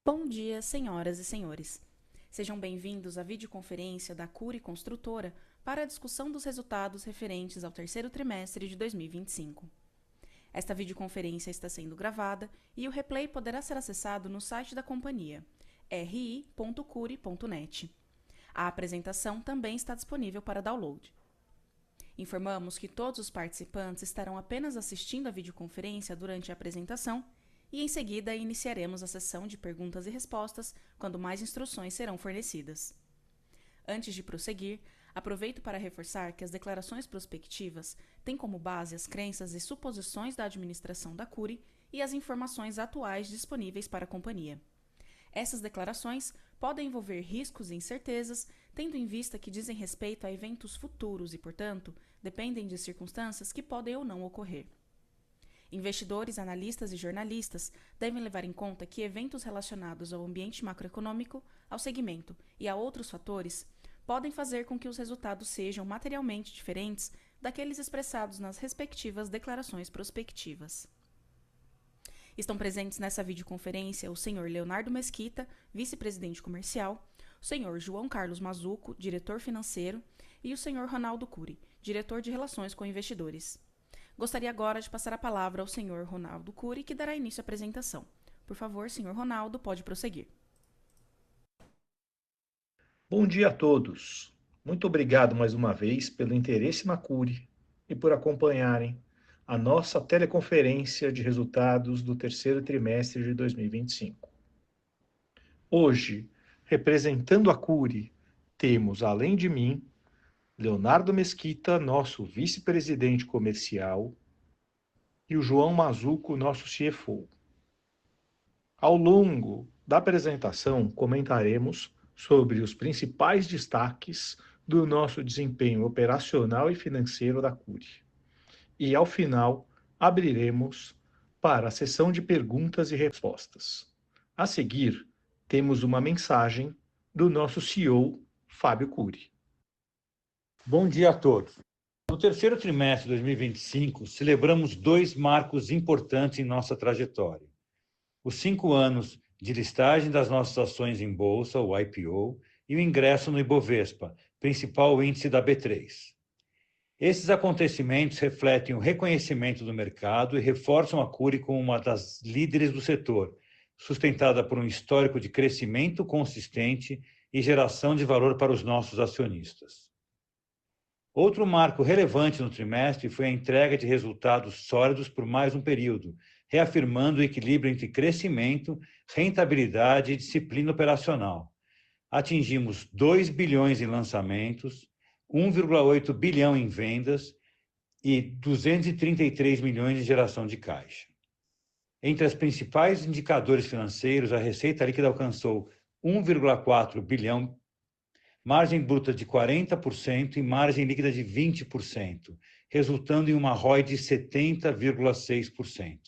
Bom dia, senhoras e senhores. Sejam bem-vindos à videoconferência da Cury Construtora para a discussão dos resultados referentes ao terceiro trimestre de 2025. Esta videoconferência está sendo gravada e o replay poderá ser acessado no site da companhia, ri.cury.net. A apresentação também está disponível para download. Informamos que todos os participantes estarão apenas assistindo a videoconferência durante a apresentação e, em seguida, iniciaremos a sessão de perguntas e respostas quando mais instruções serão fornecidas. Antes de prosseguir, aproveito para reforçar que as declarações prospectivas têm como base as crenças e suposições da administração da Cury e as informações atuais disponíveis para a companhia. Essas declarações podem envolver riscos e incertezas, tendo em vista que dizem respeito a eventos futuros e, portanto, dependem de circunstâncias que podem ou não ocorrer. Investidores, analistas e jornalistas devem levar em conta que eventos relacionados ao ambiente macroeconômico, ao segmento e a outros fatores podem fazer com que os resultados sejam materialmente diferentes daqueles expressados nas respectivas declarações prospectivas. Estão presentes nessa videoconferência o senhor Leonardo Mesquita, vice-presidente comercial, o senhor João Carlos Mazzuco, diretor financeiro, e o senhor Ronaldo Cury, diretor de relações com investidores. Gostaria agora de passar a palavra ao senhor Ronaldo Cury, que dará início à apresentação. Por favor, senhor Ronaldo, pode prosseguir. Bom dia a todos. Muito obrigado mais uma vez pelo interesse na Cury e por acompanharem a nossa teleconferência de resultados do terceiro trimestre de 2025. Hoje, representando a Cury, temos, além de mim, Leonardo Mesquita, nosso vice-presidente comercial, e o João Mazzuco, nosso CFO. Ao longo da apresentação, comentaremos sobre os principais destaques do nosso desempenho operacional e financeiro da Cury. E, ao final, abriremos para a sessão de perguntas e respostas. A seguir, temos uma mensagem do nosso CEO, Fábio Cury. Bom dia a todos. No terceiro trimestre de 2025, celebramos dois marcos importantes em nossa trajetória. Os 5 anos de listagem das nossas ações em bolsa, o IPO, e o ingresso no Ibovespa, principal índice da B3. Esses acontecimentos refletem o reconhecimento do mercado e reforçam a Cury como uma das líderes do setor, sustentada por um histórico de crescimento consistente e geração de valor para os nossos acionistas. Outro marco relevante no trimestre foi a entrega de resultados sólidos por mais um período, reafirmando o equilíbrio entre crescimento, rentabilidade e disciplina operacional. Atingimos 2 bilhões em lançamentos, 1,8 bilhão em vendas e 233 milhões em geração de caixa. Entre os principais indicadores financeiros, a receita líquida alcançou 1,4 bilhão, margem bruta de 40% e margem líquida de 20%, resultando em uma ROI de 70,6%.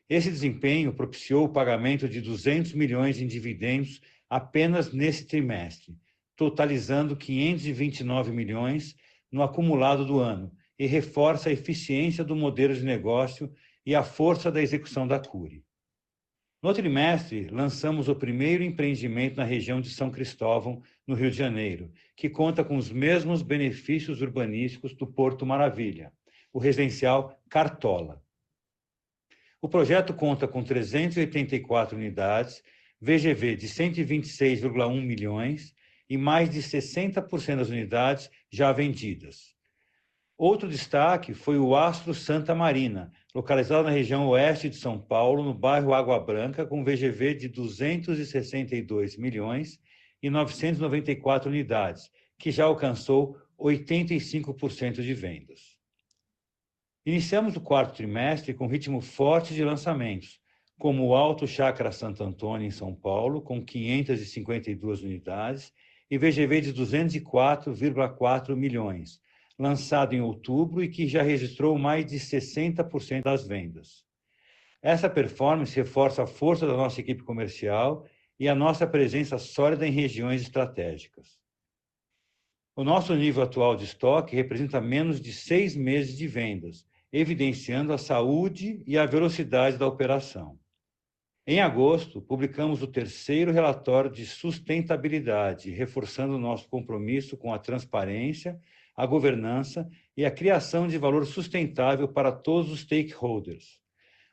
Esse desempenho propiciou o pagamento de 200 milhões em dividendos apenas nesse trimestre, totalizando 529 milhões no acumulado do ano, e reforça a eficiência do modelo de negócio e a força da execução da Cury. No trimestre, lançamos o primeiro empreendimento na região de São Cristóvão, no Rio de Janeiro, que conta com os mesmos benefícios urbanísticos do Porto Maravilha, o residencial Cartola. O projeto conta com 384 unidades, VGV de 126,1 milhões e mais de 60% das unidades já vendidas. Outro destaque foi o Astro Santa Marina, localizado na região oeste de São Paulo, no bairro Água Branca, com VGV de 262 milhões e 994 unidades, que já alcançou 85% de vendas. Iniciamos o quarto trimestre com ritmo forte de lançamentos, como o Alto Chácara Santo Antônio, em São Paulo, com 552 unidades e VGV de 204,4 milhões, lançado em outubro e que já registrou mais de 60% das vendas. Essa performance reforça a força da nossa equipe comercial e a nossa presença sólida em regiões estratégicas. O nosso nível atual de estoque representa menos de 6 meses de vendas, evidenciando a saúde e a velocidade da operação. Em agosto, publicamos o terceiro relatório de sustentabilidade, reforçando o nosso compromisso com a transparência, a governança e a criação de valor sustentável para todos os stakeholders.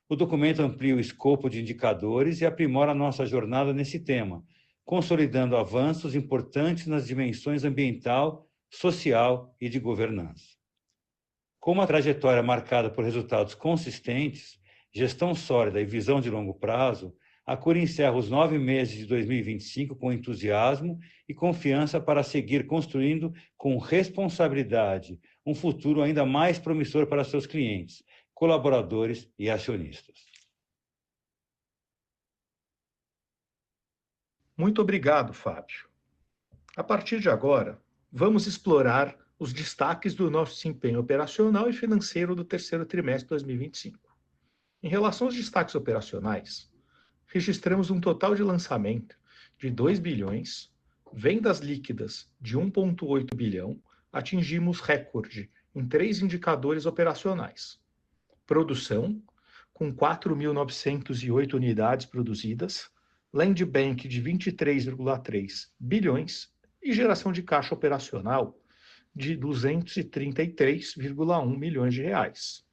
O documento amplia o escopo de indicadores e aprimora a nossa jornada nesse tema, consolidando avanços importantes nas dimensões ambiental, social e de governança. Com uma trajetória marcada por resultados consistentes, gestão sólida e visão de longo prazo, a Cury encerra os 9 meses de 2025 com entusiasmo e confiança para seguir construindo com responsabilidade um futuro ainda mais promissor para seus clientes, colaboradores e acionistas. Muito obrigado, Fábio. A partir de agora, vamos explorar os destaques do nosso desempenho operacional e financeiro do terceiro trimestre de 2025. Em relação aos destaques operacionais, registramos um total de lançamento de 2 bilhões, vendas líquidas de 1,8 bilhão, atingimos recorde em 3 indicadores operacionais. Produção, com 4.908 unidades produzidas, Land Bank de 23,3 bilhões e geração de caixa operacional de 233,1 milhões de reais.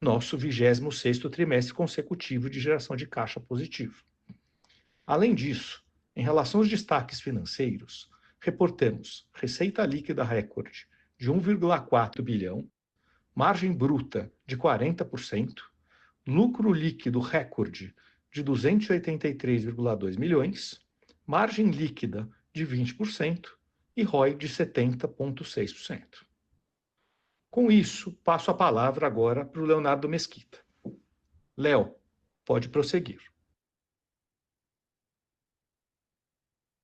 Nosso 26º trimestre consecutivo de geração de caixa positivo. Além disso, em relação aos destaques financeiros, reportamos receita líquida recorde de 1,4 bilhão, margem bruta de 40%, lucro líquido recorde de 283,2 milhões, margem líquida de 20% e ROI de 70,6%. Com isso, passo a palavra agora para o Leonardo Mesquita. Léo, pode prosseguir.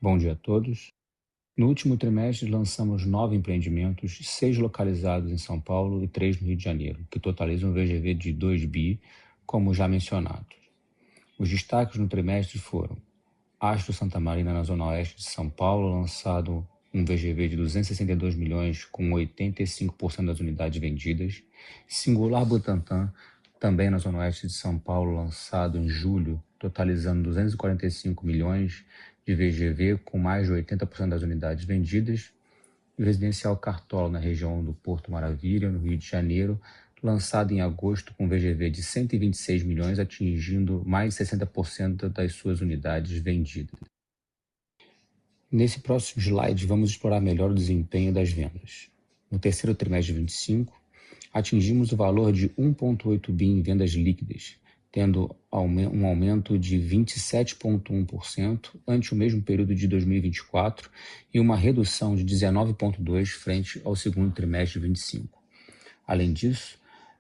Bom dia a todos. No último trimestre, lançamos 9 empreendimentos, 6 localizados em São Paulo e 3 no Rio de Janeiro, que totalizam um VGV de 2 bi, como já mencionado. Os destaques no trimestre foram Astro Santa Marina, na Zona Oeste de São Paulo, lançado um VGV de 262 milhões, com 85% das unidades vendidas. Singular Butantã, também na Zona Oeste de São Paulo, lançado em julho, totalizando 245 milhões de VGV, com mais de 80% das unidades vendidas. E o Residencial Cartola, na região do Porto Maravilha, no Rio de Janeiro, lançado em agosto com VGV de 126 milhões, atingindo mais de 60% das suas unidades vendidas. Nesse próximo slide, vamos explorar melhor o desempenho das vendas. No terceiro trimestre de 2025, atingimos o valor de 1,8 bi em vendas líquidas, tendo um aumento de 27,1% ante o mesmo período de 2024 e uma redução de 19,2% frente ao segundo trimestre de 2025. Além disso,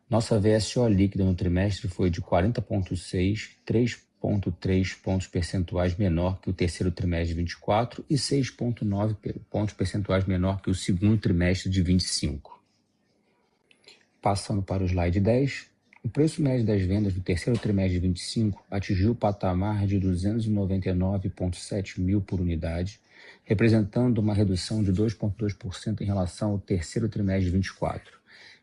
nossa VSO líquida no trimestre foi de 40,6%, 3,3 pontos percentuais menor que o terceiro trimestre de 24 e 6,9 pontos percentuais menor que o segundo trimestre de 25. Passando para o slide 10, o preço médio das vendas do terceiro trimestre de 25 atingiu o patamar de 299,7 mil por unidade, representando uma redução de 2,2% em relação ao terceiro trimestre de 24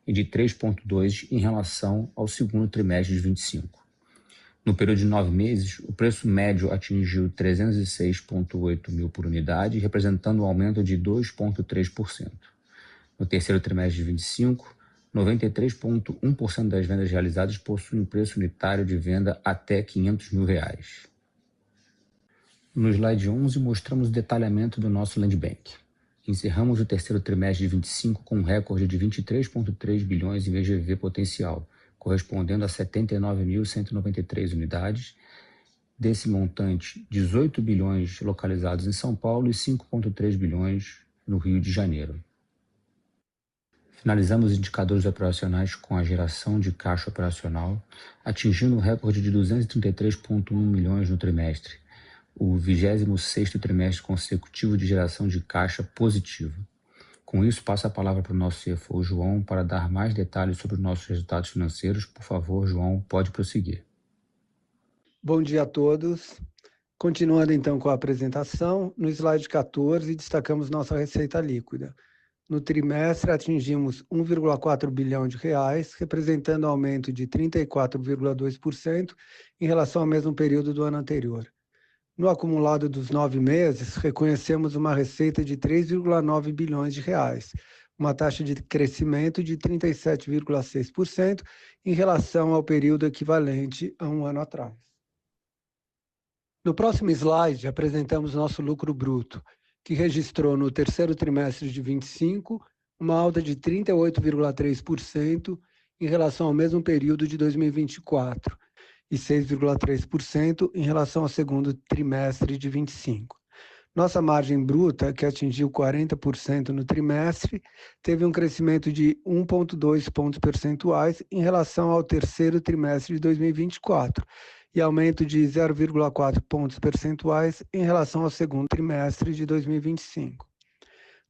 e de 3,2% em relação ao segundo trimestre de 25. No período de 9 meses, o preço médio atingiu 306,8 mil por unidade, representando um aumento de 2,3%. No terceiro trimestre de 25, 93,1% das vendas realizadas possuem um preço unitário de venda até R$ 500 mil. No slide 11, mostramos o detalhamento do nosso Land Bank. Encerramos o terceiro trimestre de 25 com um recorde de 23,3 bilhões em VGV potencial, correspondendo a 79.193 unidades. Desse montante, 18 bilhões localizados em São Paulo e 5,3 bilhões no Rio de Janeiro. Finalizamos os indicadores operacionais com a geração de caixa operacional, atingindo um recorde de 233,1 milhões no trimestre, o 26º trimestre consecutivo de geração de caixa positiva. Com isso, passo a palavra para o nosso CFO, João, para dar mais detalhes sobre os nossos resultados financeiros. Por favor, João, pode prosseguir. Bom dia a todos. Continuando então com a apresentação, no slide 14 destacamos nossa receita líquida. No trimestre atingimos 1,4 bilhão de reais, representando um aumento de 34,2% em relação ao mesmo período do ano anterior. No acumulado dos 9 meses, reconhecemos uma receita de 3,9 bilhões de reais, uma taxa de crescimento de 37,6% em relação ao período equivalente a um ano atrás. No próximo slide, apresentamos nosso lucro bruto, que registrou no terceiro trimestre de 25 uma alta de 38,3% em relação ao mesmo período de 2024 e 6,3% em relação ao segundo trimestre de 25. Nossa margem bruta, que atingiu 40% no trimestre, teve um crescimento de 1,2 pontos percentuais em relação ao terceiro trimestre de 2024 e aumento de 0,4 pontos percentuais em relação ao segundo trimestre de 2025.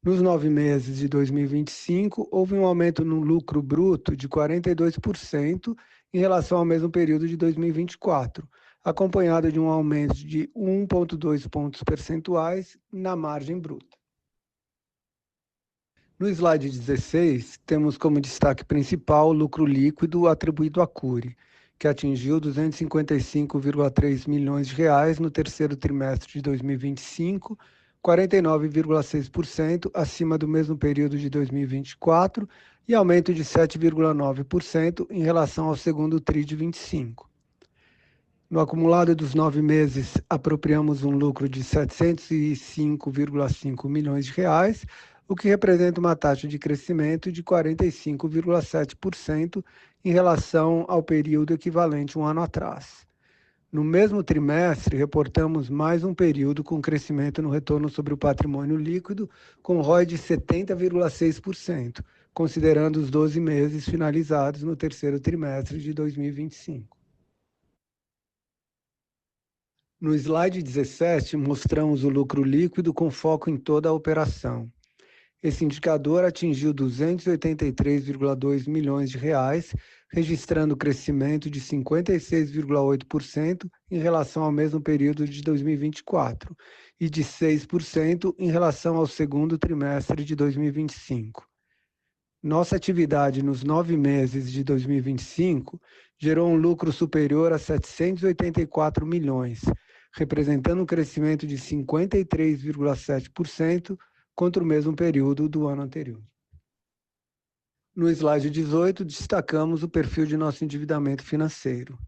Nos 9 meses de 2025, houve um aumento no lucro bruto de 42% em relação ao mesmo período de 2024, acompanhado de um aumento de 1,2 pontos percentuais na margem bruta. No slide 16, temos como destaque principal o lucro líquido atribuído à Cury, que atingiu 255,3 milhões de reais no terceiro trimestre de 2025, 49,6% acima do mesmo período de 2024 e aumento de 7,9% em relação ao segundo TRI de 25. No acumulado dos 9 meses, apropriamos um lucro de 705,5 milhões de reais, o que representa uma taxa de crescimento de 45,7% em relação ao período equivalente um ano atrás. No mesmo trimestre, reportamos mais um período com crescimento no retorno sobre o patrimônio líquido, com ROI de 70,6%, considerando os 12 meses finalizados no terceiro trimestre de 2025. No slide 17, mostramos o lucro líquido com foco em toda a operação. Esse indicador atingiu 283,2 milhões de reais, registrando crescimento de 56,8% em relação ao mesmo período de 2024 e de 6% em relação ao segundo trimestre de 2025. Nossa atividade nos 9 meses de 2025 gerou um lucro superior a 784 milhões, representando um crescimento de 53,7% contra o mesmo período do ano anterior. No slide 18, destacamos o perfil de nosso endividamento financeiro.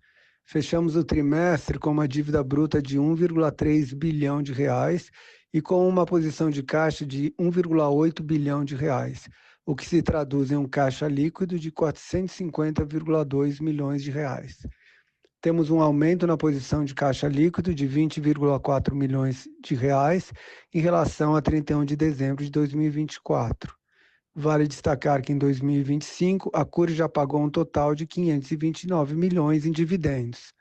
Fechamos o trimestre com uma dívida bruta de 1,3 bilhão de reais e com uma posição de caixa de 1,8 bilhão de reais, o que se traduz em um caixa líquido de 450,2 milhões de reais. Temos um aumento na posição de caixa líquido de 20,4 milhões de reais em relação a 31 de dezembro de 2024. Vale destacar que em 2025, a Cury já pagou um total de 529 milhões em dividendos.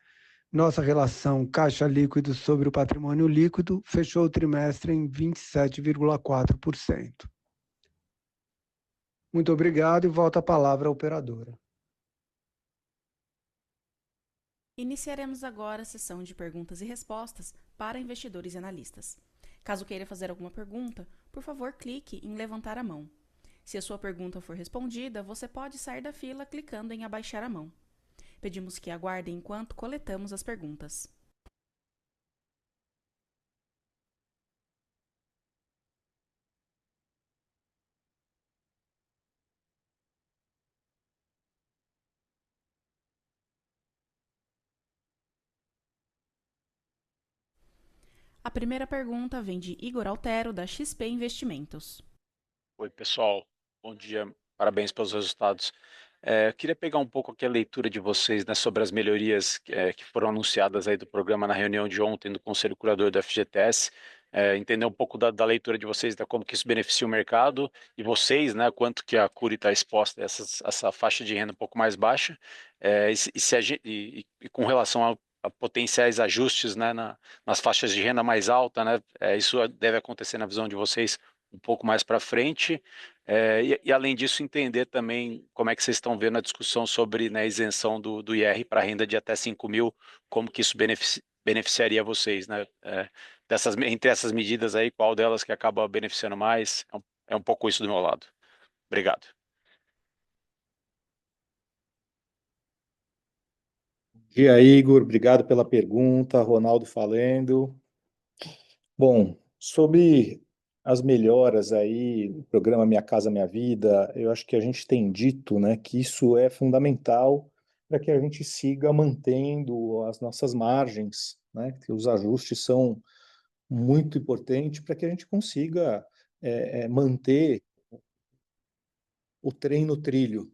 Nossa relação caixa líquido sobre o patrimônio líquido fechou o trimestre em 27,4%. Muito obrigado e volto a palavra à operadora. Iniciaremos agora a sessão de perguntas e respostas para investidores e analistas. Caso queira fazer alguma pergunta, por favor, clique em levantar a mão. Se a sua pergunta for respondida, você pode sair da fila clicando em abaixar a mão. Pedimos que aguardem enquanto coletamos as perguntas. A primeira pergunta vem de Igor Altero, da XP Investimentos. Oi, pessoal. Bom dia. Parabéns pelos resultados. Eu queria pegar um pouco aqui a leitura de vocês, né, sobre as melhorias que foram anunciadas aí do programa na reunião de ontem do Conselho Curador do FGTS. Entender um pouco da leitura de vocês, da como que isso beneficia o mercado e vocês, né, quanto que a Cury está exposta a essa faixa de renda um pouco mais baixa, e com relação a potenciais ajustes, né, nas faixas de renda mais alta, né, isso deve acontecer na visão de vocês um pouco mais para frente, e além disso entender também como é que vocês estão vendo a discussão sobre, né, isenção do IR para renda de até 5 mil, como que isso beneficiaria vocês, né? Entre essas medidas aí, qual delas que acaba beneficiando mais? É um pouco isso do meu lado. Obrigado. Dia, Igor, obrigado pela pergunta. Ronaldo falando. Bom, sobre as melhoras aí, o programa Minha Casa Minha Vida, eu acho que a gente tem dito, né, que isso é fundamental para que a gente siga mantendo as nossas margens, né, que os ajustes são muito importantes para que a gente consiga manter o trem no trilho,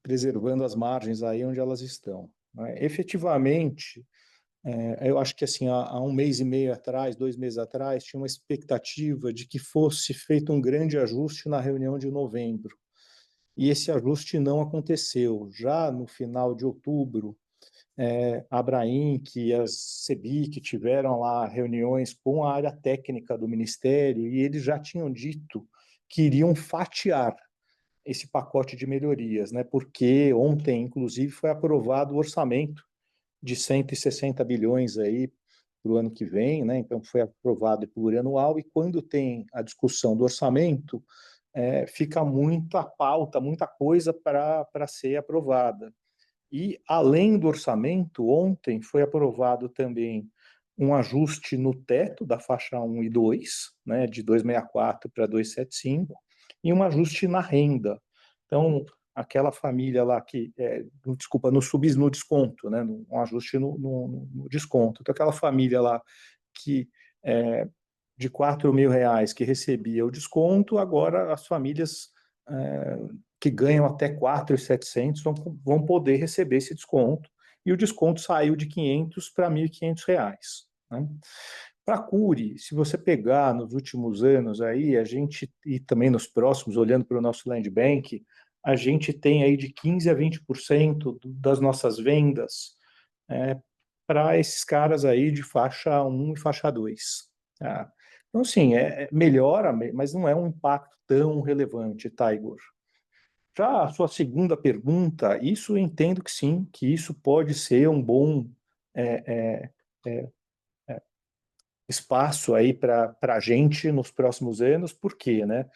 preservando as margens aí onde elas estão, né? Efetivamente, eu acho que assim, há um mês e meio atrás, 2 meses atrás, tinha uma expectativa de que fosse feito um grande ajuste na reunião de novembro. E esse ajuste não aconteceu. Já no final de outubro, a Abrainc e a CEBIC tiveram lá reuniões com a área técnica do Ministério e eles já tinham dito que iriam fatiar esse pacote de melhorias, né? Porque ontem, inclusive, foi aprovado o orçamento de 160 bilhões aí para o ano que vem, né? Então foi aprovado plurianual e quando tem a discussão do orçamento, fica muita pauta, muita coisa para ser aprovada. E além do orçamento, ontem foi aprovado também um ajuste no teto da faixa 1 e 2, né, de 264 para 275, e um ajuste na renda. Então, aquela família lá que, desculpa, no desconto, né, um ajuste no desconto. Então, aquela família lá que de R$ 4.000 que recebia o desconto, agora as famílias que ganham até 4.700 vão poder receber esse desconto. E o desconto saiu de 500 para R$ 1.500. Né? Para a Cury, se você pegar nos últimos anos aí, a gente, e também nos próximos, olhando para o nosso Land Bank, a gente tem aí de 15% a 20% das nossas vendas para esses caras aí de faixa 1 e faixa 2. Tá? Então, assim, melhora, mas não é um impacto tão relevante, tá, Igor? Já a sua segunda pergunta, isso eu entendo que sim, que isso pode ser um bom é, é, espaço aí para a gente nos próximos anos, porque, né,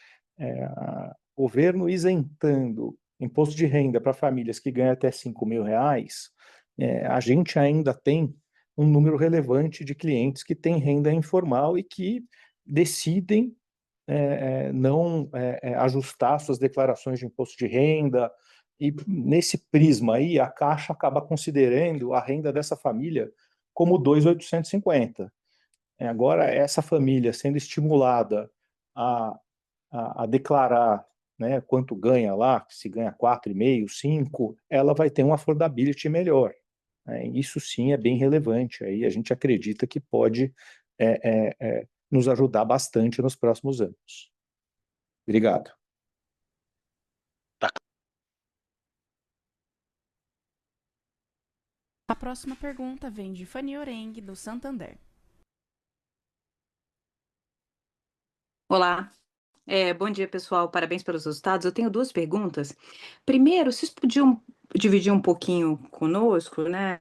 o governo isentando imposto de renda para famílias que ganham até R$ 5.000, a gente ainda tem um número relevante de clientes que têm renda informal e que decidem não ajustar suas declarações de imposto de renda, e nesse prisma aí a Caixa acaba considerando a renda dessa família como 2.850. Agora, essa família sendo estimulada a, a declarar, né, quanto ganha lá, se ganha 4,5, 5, ela vai ter um affordability melhor. Isso sim é bem relevante. Aí a gente acredita que pode nos ajudar bastante nos próximos anos. Obrigado. A próxima pergunta vem de Fanny Oreng, do Santander. Olá, bom dia, pessoal. Parabéns pelos resultados. Eu tenho duas perguntas. Primeiro, vocês podiam dividir um pouquinho conosco, né?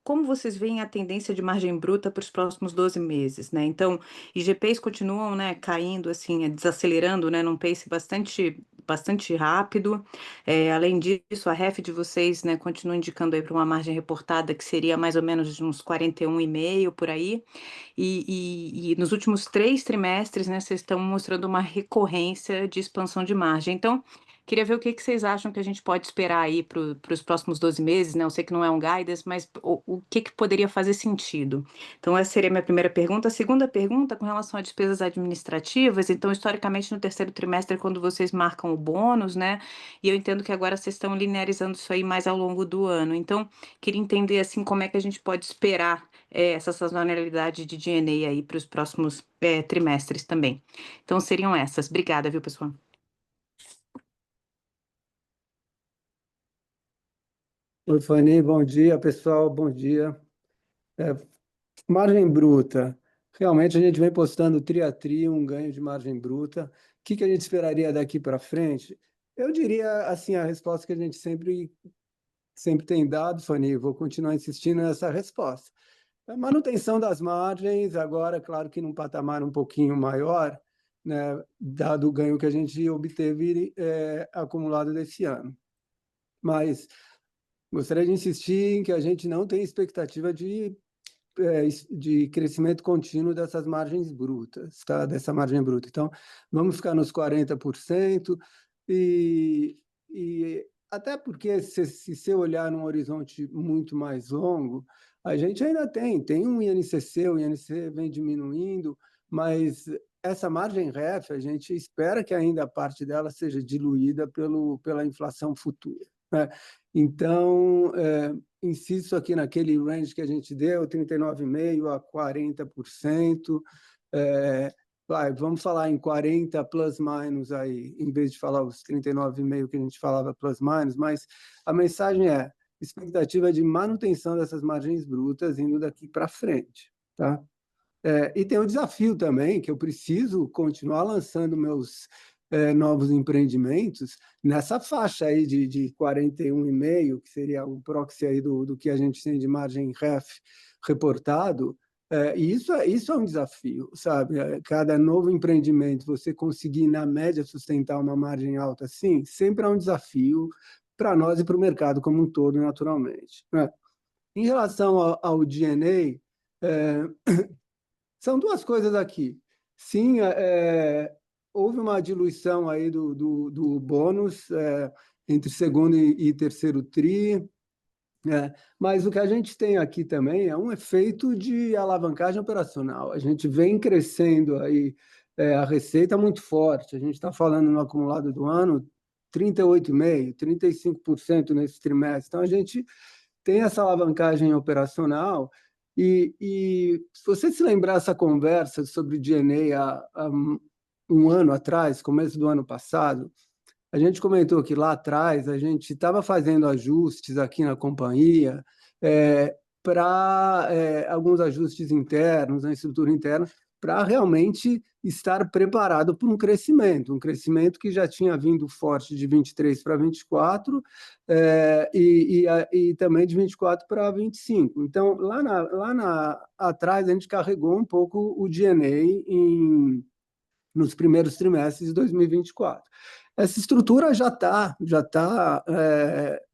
Como vocês veem a tendência de margem bruta para os próximos 12 meses, né? Então, IGPs continuam, né, caindo, assim, desacelerando, né, num pace bastante rápido. Além disso, a REF de vocês, né, continua indicando aí para uma margem reportada que seria mais ou menos de uns 41,5 por aí. E nos últimos 3 trimestres, né, vocês estão mostrando uma recorrência de expansão de margem. Então, queria ver o que vocês acham que a gente pode esperar aí para os próximos 12 meses, né? Eu sei que não é um guidance, mas o que poderia fazer sentido? Então, essa seria a minha primeira pergunta. A segunda pergunta, com relação a despesas administrativas, então, historicamente, no terceiro trimestre, quando vocês marcam o bônus, né? E eu entendo que agora vocês estão linearizando isso aí mais ao longo do ano. Então, queria entender, assim, como é que a gente pode esperar essa sazonalidade de G&A aí para os próximos trimestres também. Então, seriam essas. Obrigada, viu, pessoal? Oi, Fanny, bom dia, pessoal, bom dia. Margem bruta. Realmente a gente vem postando tri a tri um ganho de margem bruta. O que a gente esperaria daqui para frente? Eu diria assim a resposta que a gente sempre tem dado, Fanny, vou continuar insistindo nessa resposta. A manutenção das margens, agora, claro que num patamar um pouquinho maior, né, dado o ganho que a gente obteve acumulado desse ano. Mas gostaria de insistir em que a gente não tem expectativa de crescimento contínuo dessas margens brutas, tá? Dessa margem bruta. Então, vamos ficar nos 40%, e, e até porque, se você olhar num horizonte muito mais longo, a gente ainda tem um INCC, o INCC vem diminuindo, mas essa margem REF, a gente espera que ainda a parte dela seja diluída pela inflação futura, né? Então, insisto aqui naquele range que a gente deu, 39,5% a 40%. Vamos falar em 40 plus minus aí, em vez de falar os 39,5% que a gente falava plus minus, mas a mensagem é expectativa de manutenção dessas margens brutas indo daqui para frente, tá? E tem o desafio também, que eu preciso continuar lançando meus novos empreendimentos nessa faixa aí de 41,5, que seria o proxy aí do que a gente tem de margem REF reportado. E isso é um desafio, sabe? Cada novo empreendimento, você conseguir, na média, sustentar uma margem alta assim, sempre é um desafio para nós e para o mercado como um todo, naturalmente, né? Em relação ao D&A, são duas coisas aqui. Sim, houve uma diluição aí do bônus entre segundo e terceiro TRI, mas o que a gente tem aqui também é um efeito de alavancagem operacional. A gente vem crescendo aí a receita muito forte. A gente está falando no acumulado do ano 38,5%, 35% nesse trimestre. Então, a gente tem essa alavancagem operacional. Se você se lembrar essa conversa sobre D&A há um ano atrás, começo do ano passado, a gente comentou que lá atrás a gente estava fazendo ajustes aqui na companhia para alguns ajustes internos, na estrutura interna, para realmente estar preparado para um crescimento que já tinha vindo forte de 23 para 24 e também de 24 para 25. Então, atrás, a gente carregou um pouco o D&A nos primeiros trimestres de 2024. Essa estrutura já tá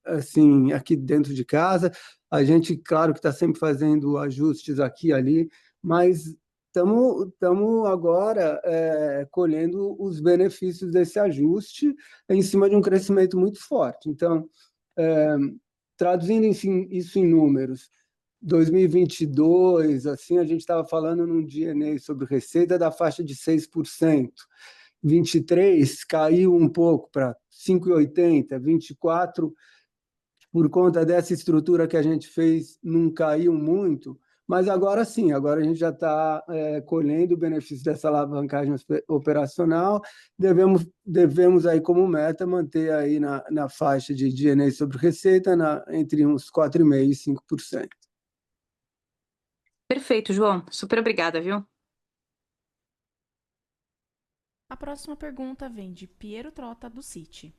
assim, aqui dentro de casa. A gente, claro que está sempre fazendo ajustes aqui e ali, mas estamos agora colhendo os benefícios desse ajuste em cima de um crescimento muito forte. Então, traduzindo isso em números, 2022, assim, a gente estava falando num D&A sobre receita da faixa de 6%. 23 caiu um pouco para 5,80, 24, por conta dessa estrutura que a gente fez, não caiu muito, mas agora sim, agora a gente já está colhendo o benefício dessa alavancagem operacional. Devemos aí como meta manter aí na faixa de D&A sobre receita entre uns 4,5% e 5%. Perfeito, João. Super obrigada, viu? A próxima pergunta vem de Piero Trotta, do Citi.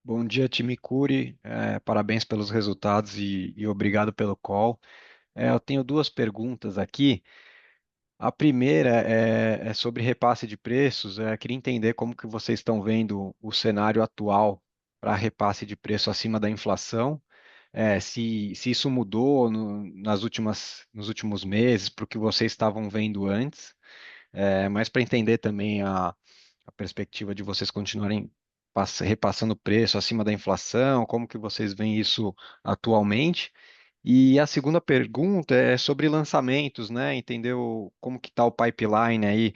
Bom dia, time Cury. Parabéns pelos resultados e obrigado pelo call. Eu tenho duas perguntas aqui. A primeira é sobre repasse de preços. Queria entender como que vocês estão vendo o cenário atual para repasse de preço acima da inflação. Se isso mudou nos últimos meses para o que vocês estavam vendo antes. Mas para entender também a perspectiva de vocês continuarem repassando o preço acima da inflação, como que vocês veem isso atualmente? E a segunda pergunta é sobre lançamentos, né? Entendeu como que está o pipeline aí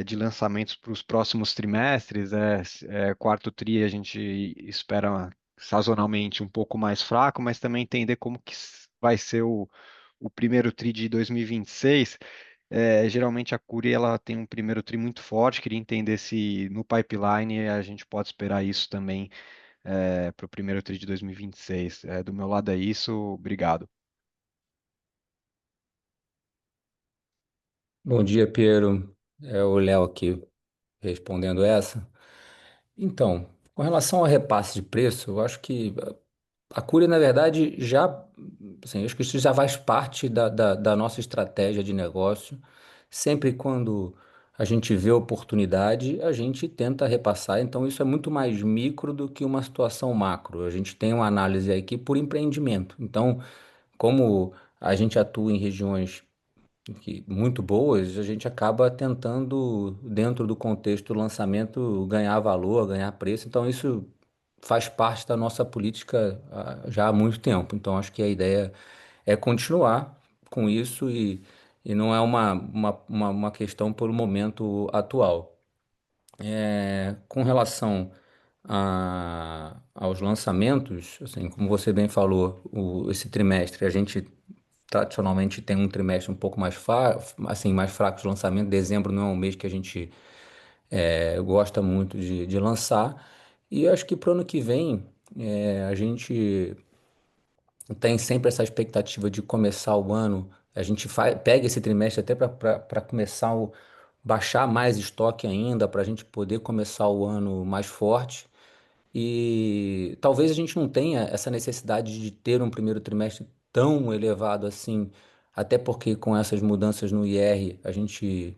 de lançamentos para os próximos trimestres? Quarto tri a gente espera sazonalmente um pouco mais fraco, mas também entender como que vai ser o primeiro tri de 2026. Geralmente a Cury ela tem um primeiro tri muito forte. Queria entender se no pipeline a gente pode esperar isso também para o primeiro tri de 2026. Do meu lado é isso. Obrigado. Bom dia, Piero. É o Léo aqui respondendo essa. Então, com relação ao repasse de preço, eu acho que a Cury, na verdade, já, assim, acho que isso já faz parte da nossa estratégia de negócio. Sempre quando a gente vê oportunidade, a gente tenta repassar. Então, isso é muito mais micro do que uma situação macro. A gente tem uma análise aqui por empreendimento. Então, como a gente atua em regiões muito boas, a gente acaba tentando, dentro do contexto do lançamento, ganhar valor, ganhar preço. Então, isso faz parte da nossa política já há muito tempo. Então, acho que a ideia é continuar com isso e não é uma questão por momento atual. Com relação aos lançamentos, assim, como você bem falou, esse trimestre a gente tradicionalmente tem um trimestre um pouco assim, mais fraco de lançamento. Dezembro não é um mês que a gente gosta muito de lançar. E eu acho que para o ano que vem a gente tem sempre essa expectativa de começar o ano. A gente pega esse trimestre até para começar baixar mais estoque ainda, para a gente poder começar o ano mais forte. E talvez a gente não tenha essa necessidade de ter um primeiro trimestre tão elevado assim, até porque com essas mudanças no IR a gente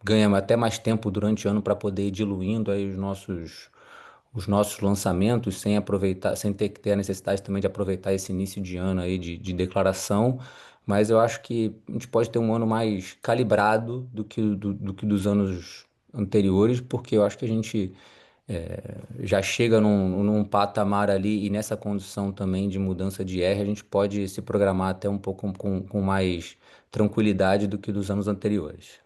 ganha até mais tempo durante o ano para poder ir diluindo aí os nossos lançamentos sem aproveitar, sem ter que ter a necessidade também de aproveitar esse início de ano aí de declaração. Mas eu acho que a gente pode ter um ano mais calibrado do que dos anos anteriores, porque eu acho que a gente já chega num patamar ali e nessa condição também de mudança de R, a gente pode se programar até um pouco com mais tranquilidade do que dos anos anteriores.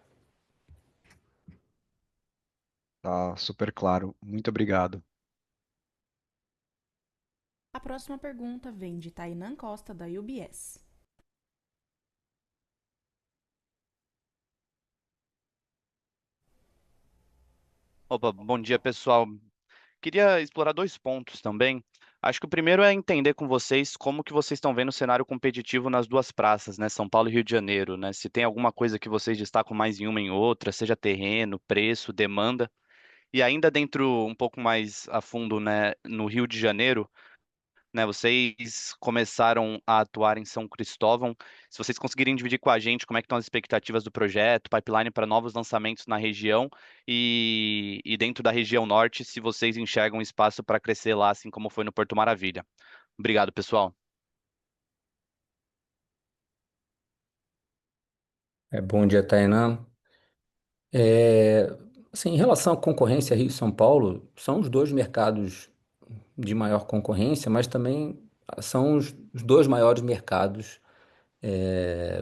Tá super claro. Muito obrigado. A próxima pergunta vem de Tainan Costa, da UBS. Opa, bom dia, pessoal. Queria explorar dois pontos também. Acho que o primeiro é entender com vocês como que vocês estão vendo o cenário competitivo nas duas praças, né, São Paulo e Rio de Janeiro, né? Se tem alguma coisa que vocês destacam mais em uma e em outra, seja terreno, preço, demanda. E ainda dentro um pouco mais a fundo, né, no Rio de Janeiro, né? Vocês começaram a atuar em São Cristóvão. Se vocês conseguirem dividir com a gente como é que estão as expectativas do projeto, pipeline para novos lançamentos na região e dentro da região norte, se vocês enxergam espaço para crescer lá, assim como foi no Porto Maravilha. Obrigado, pessoal. Bom dia, Tainan. É, assim, em relação à concorrência Rio e São Paulo, são os dois mercados de maior concorrência, mas também são os dois maiores mercados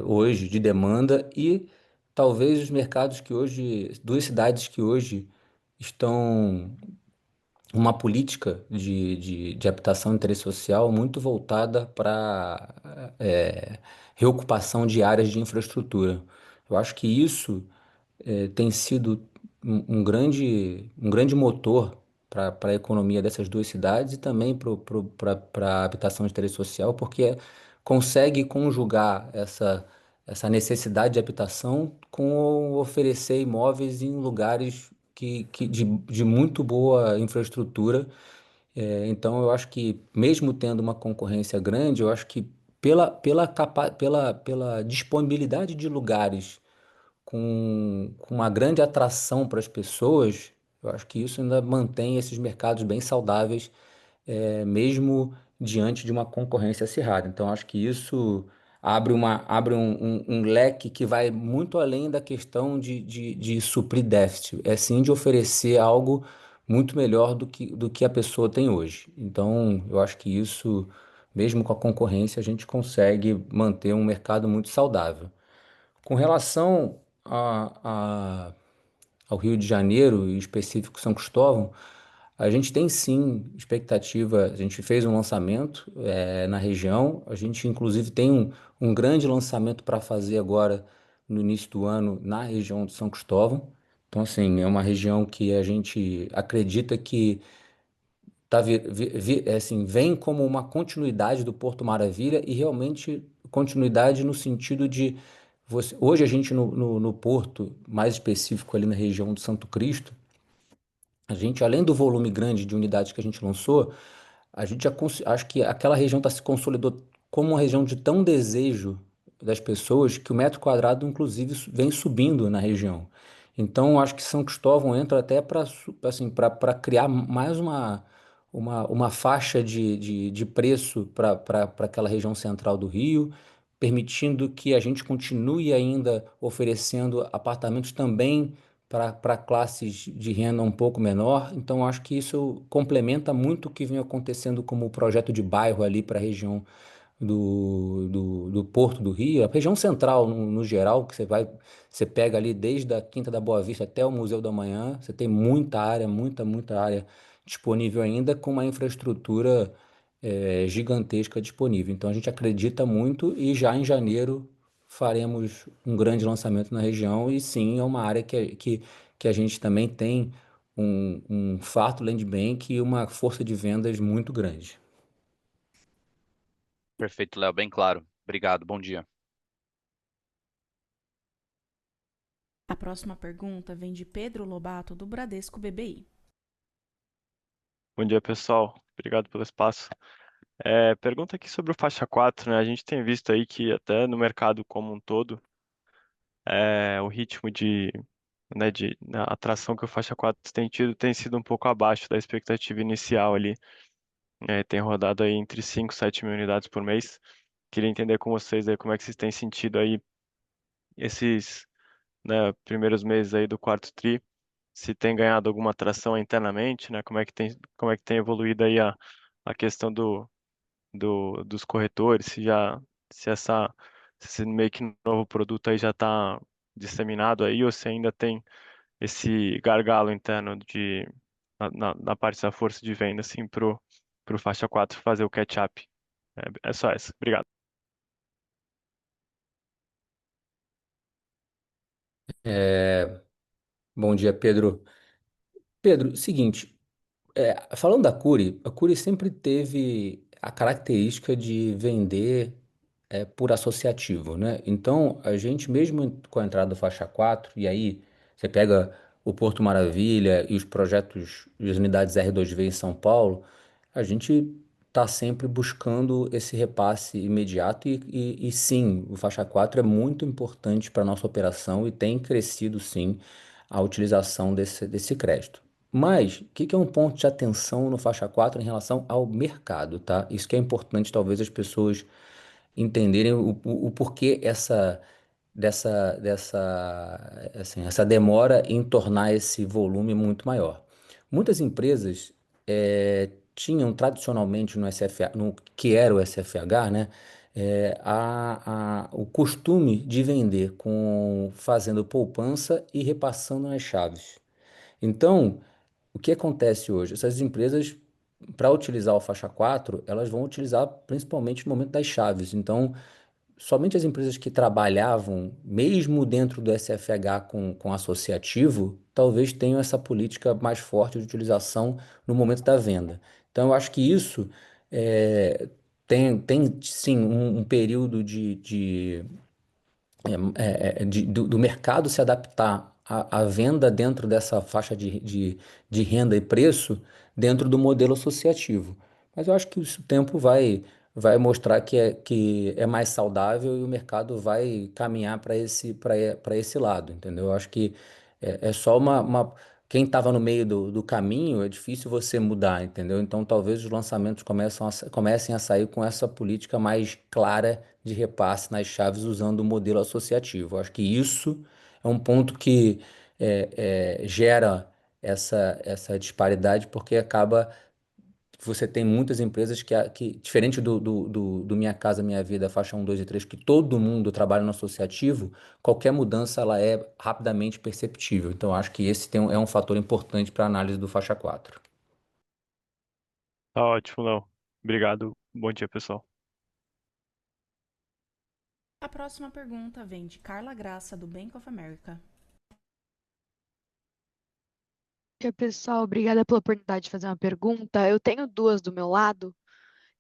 hoje de demanda e talvez os mercados que hoje, duas cidades que hoje estão uma política de habitação e interesse social muito voltada para reocupação de áreas de infraestrutura. Eu acho que isso tem sido um grande motor para a economia dessas duas cidades e também para a habitação de interesse social, porque consegue conjugar essa necessidade de habitação com oferecer imóveis em lugares de muito boa infraestrutura. Então, eu acho que, mesmo tendo uma concorrência grande, eu acho que pela disponibilidade de lugares com uma grande atração para as pessoas, eu acho que isso ainda mantém esses mercados bem saudáveis, mesmo diante de uma concorrência acirrada. Então, acho que isso abre um leque que vai muito além da questão de suprir déficit, é sim de oferecer algo muito melhor do que a pessoa tem hoje. Então, eu acho que isso, mesmo com a concorrência, a gente consegue manter um mercado muito saudável. Com relação ao Rio de Janeiro, em específico São Cristóvão, a gente tem sim expectativa. A gente fez um lançamento na região, a gente inclusive tem um grande lançamento para fazer agora no início do ano na região de São Cristóvão. Então, assim, é uma região que a gente acredita que assim, vem como uma continuidade do Porto Maravilha e realmente continuidade no sentido de hoje a gente no Porto, mais específico ali na região do Santo Cristo, a gente, além do volume grande de unidades que a gente lançou, a gente acho que aquela região está se consolidou como uma região de tão desejo das pessoas que o metro quadrado, inclusive, vem subindo na região. Então, acho que São Cristóvão entra até para assim, para criar mais uma faixa de preço para aquela região central do Rio, permitindo que a gente continue ainda oferecendo apartamentos também para classes de renda um pouco menor. Então, acho que isso complementa muito o que vem acontecendo como projeto de bairro ali para a região do Porto do Rio, a região central no geral, que você pega ali desde a Quinta da Boa Vista até o Museu da Manhã, você tem muita área, muita área disponível ainda, com uma infraestrutura gigantesca disponível. Então a gente acredita muito e já em janeiro faremos um grande lançamento na região e sim, é uma área que a gente também tem um fato land bank e uma força de vendas muito grande. Perfeito, Léo, bem claro. Obrigado, bom dia. A próxima pergunta vem de Pedro Lobato, do Bradesco BBI. Bom dia, pessoal. Obrigado pelo espaço. Pergunta aqui sobre o faixa 4, né? A gente tem visto aí que até no mercado como um todo, o ritmo na atração que o faixa 4 tem tido tem sido um pouco abaixo da expectativa inicial ali. Tem rodado aí entre 5 e 7 mil unidades por mês. Queria entender com vocês aí como é que vocês têm sentido aí esses, né, primeiros meses aí do quarto tri, se tem ganhado alguma atração internamente, né? Como é que tem evoluído aí a questão dos corretores, se esse meio que novo produto aí já está disseminado aí, ou se ainda tem esse gargalo interno na parte da força de venda, assim, pro faixa 4 fazer o catch-up. É só essa. Obrigado. Bom dia, Pedro. Pedro, seguinte, falando da Cury, a Cury sempre teve a característica de vender por associativo, né? Então, a gente, mesmo com a entrada do Faixa 4, e aí você pega o Porto Maravilha e os projetos e as unidades R2V em São Paulo, a gente está sempre buscando esse repasse imediato e sim, o Faixa 4 é muito importante para a nossa operação e tem crescido sim a utilização desse crédito. Mas, o que é um ponto de atenção no Faixa 4 em relação ao mercado, tá? Isso que é importante, talvez, as pessoas entenderem o porquê assim, essa demora em tornar esse volume muito maior. Muitas empresas tinham tradicionalmente no SFH, no que era o SFH, né, o costume de vender fazendo poupança e repassando as chaves. Então, o que acontece hoje? Essas empresas, para utilizar o faixa 4, elas vão utilizar principalmente no momento das chaves. Então, somente as empresas que trabalhavam, mesmo dentro do SFH com associativo, talvez tenham essa política mais forte de utilização no momento da venda. Então, eu acho que isso é, tem sim um período do mercado se adaptar à venda dentro dessa faixa de renda e preço dentro do modelo associativo. Mas eu acho que o tempo vai mostrar que é mais saudável e o mercado vai caminhar para esse lado, entendeu? Eu acho que é só quem estava no meio do caminho, é difícil você mudar, entendeu? Então talvez os lançamentos comecem a sair com essa política mais clara de repasse nas chaves usando o modelo associativo. Eu acho que isso é um ponto que gera essa disparidade, porque acaba você tem muitas empresas diferente do Minha Casa Minha Vida, faixa 1, 2 e 3, que todo mundo trabalha no associativo, qualquer mudança ela é rapidamente perceptível. Então, acho que esse é um fator importante para a análise do faixa 4. Tá ótimo, Léo. Obrigado. Bom dia, pessoal. A próxima pergunta vem de Carla Graça, do Bank of America. Dia, pessoal, obrigada pela oportunidade de fazer uma pergunta. Eu tenho duas do meu lado.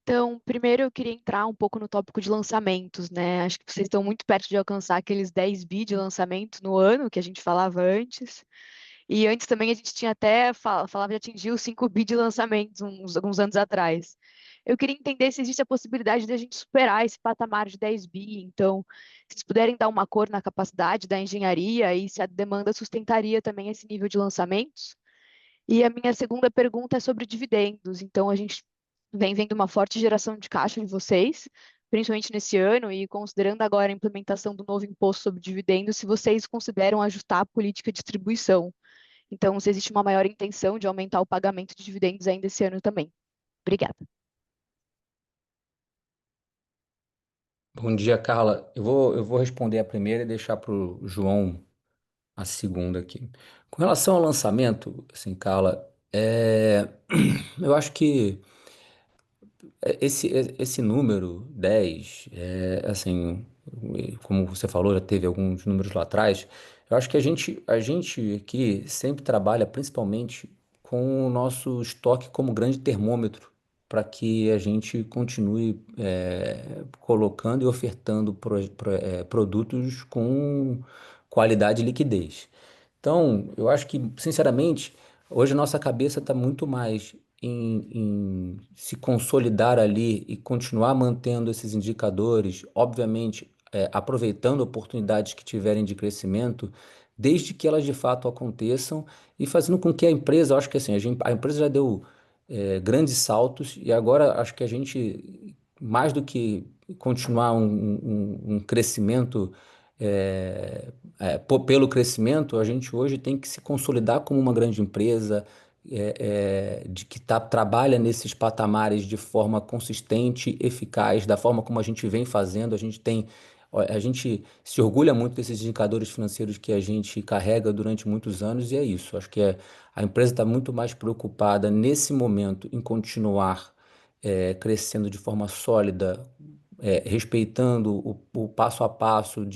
Então, primeiro eu queria entrar um pouco no tópico de lançamentos, né? Acho que vocês estão muito perto de alcançar aqueles 10 bi de lançamento no ano que a gente falava antes. E antes também a gente tinha até falava de atingir os 5 bi de lançamentos alguns anos atrás. Eu queria entender se existe a possibilidade de a gente superar esse patamar de 10 bi. Então, se vocês puderem dar uma cor na capacidade da engenharia e se a demanda sustentaria também esse nível de lançamentos. E a minha segunda pergunta é sobre dividendos. Então, a gente vem vendo uma forte geração de caixa de vocês, principalmente nesse ano, e considerando agora a implementação do novo imposto sobre dividendos, se vocês consideram ajustar a política de distribuição. Então, se existe uma maior intenção de aumentar o pagamento de dividendos ainda esse ano também. Obrigada. Bom dia, Carla. Eu vou responder a primeira e deixar para o João a segunda aqui. Com relação ao lançamento, assim, Carla, eu acho que esse número 10, assim, como você falou, já teve alguns números lá atrás. Eu acho que a gente aqui sempre trabalha principalmente com o nosso estoque como grande termômetro para que a gente continue colocando e ofertando produtos com qualidade e liquidez. Então, eu acho que, sinceramente, hoje a nossa cabeça está muito mais em se consolidar ali e continuar mantendo esses indicadores, obviamente, aproveitando oportunidades que tiverem de crescimento, desde que elas de fato aconteçam e fazendo com que a empresa, eu acho que assim, a empresa já deu grandes saltos e agora acho que a gente, mais do que continuar um crescimento pelo crescimento, a gente hoje tem que se consolidar como uma grande empresa, de que trabalha nesses patamares de forma consistente, eficaz, da forma como a gente vem fazendo. A gente se orgulha muito desses indicadores financeiros que a gente carrega durante muitos anos, e é isso. Acho que a empresa está muito mais preocupada nesse momento em continuar crescendo de forma sólida, respeitando o passo a passo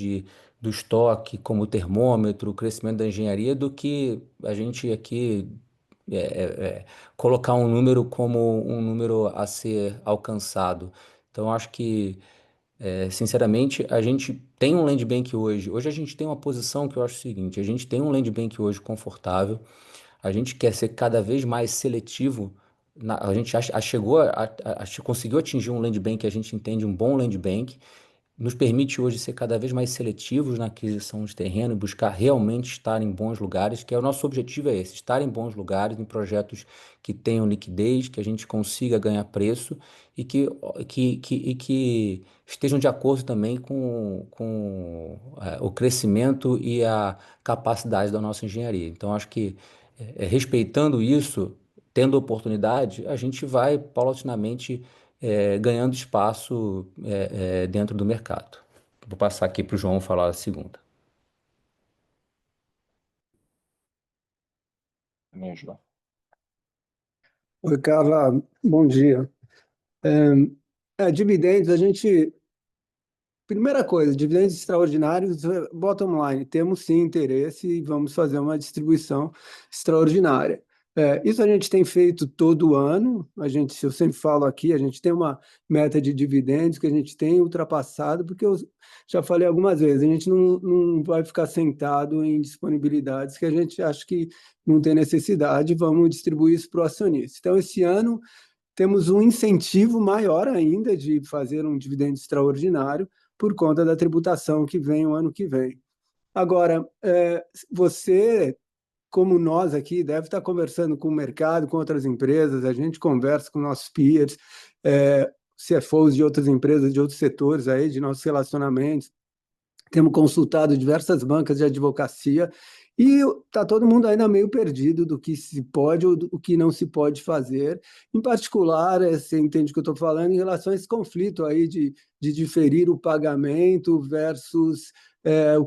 do estoque como termômetro, o crescimento da engenharia, do que a gente aqui é, é, é, colocar um número como um número a ser alcançado. Então, acho que, sinceramente, a gente tem um land bank hoje. Hoje a gente tem uma posição que eu acho o seguinte: a gente tem um land bank hoje confortável, a gente quer ser cada vez mais seletivo. A gente conseguiu atingir um land bank que a gente entende um bom land bank, nos permite hoje ser cada vez mais seletivos na aquisição de terreno e buscar realmente estar em bons lugares, que é o nosso objetivo, é esse: estar em bons lugares, em projetos que tenham liquidez, que a gente consiga ganhar preço e que estejam de acordo também com o crescimento e a capacidade da nossa engenharia. Então, acho que respeitando isso, tendo oportunidade, a gente vai paulatinamente ganhando espaço dentro do mercado. Vou passar aqui para o João falar a segunda. Também, João. Oi, Carla, bom dia. Dividendos, primeira coisa, dividendos extraordinários, bottom line, temos sim interesse e vamos fazer uma distribuição extraordinária. Isso a gente tem feito todo ano, eu sempre falo aqui, a gente tem uma meta de dividendos que a gente tem ultrapassado, porque eu já falei algumas vezes, a gente não vai ficar sentado em disponibilidades que a gente acha que não tem necessidade, vamos distribuir isso para o acionista. Então, esse ano, temos um incentivo maior ainda de fazer um dividendo extraordinário, por conta da tributação que vem o ano que vem. Agora, você, como nós aqui, deve estar conversando com o mercado, com outras empresas, a gente conversa com nossos peers, CFOs de outras empresas, de outros setores aí, de nossos relacionamentos. Temos consultado diversas bancas de advocacia e está todo mundo ainda meio perdido do que se pode ou do que não se pode fazer. Em particular, você entende o que eu estou falando em relação a esse conflito aí de diferir o pagamento versus o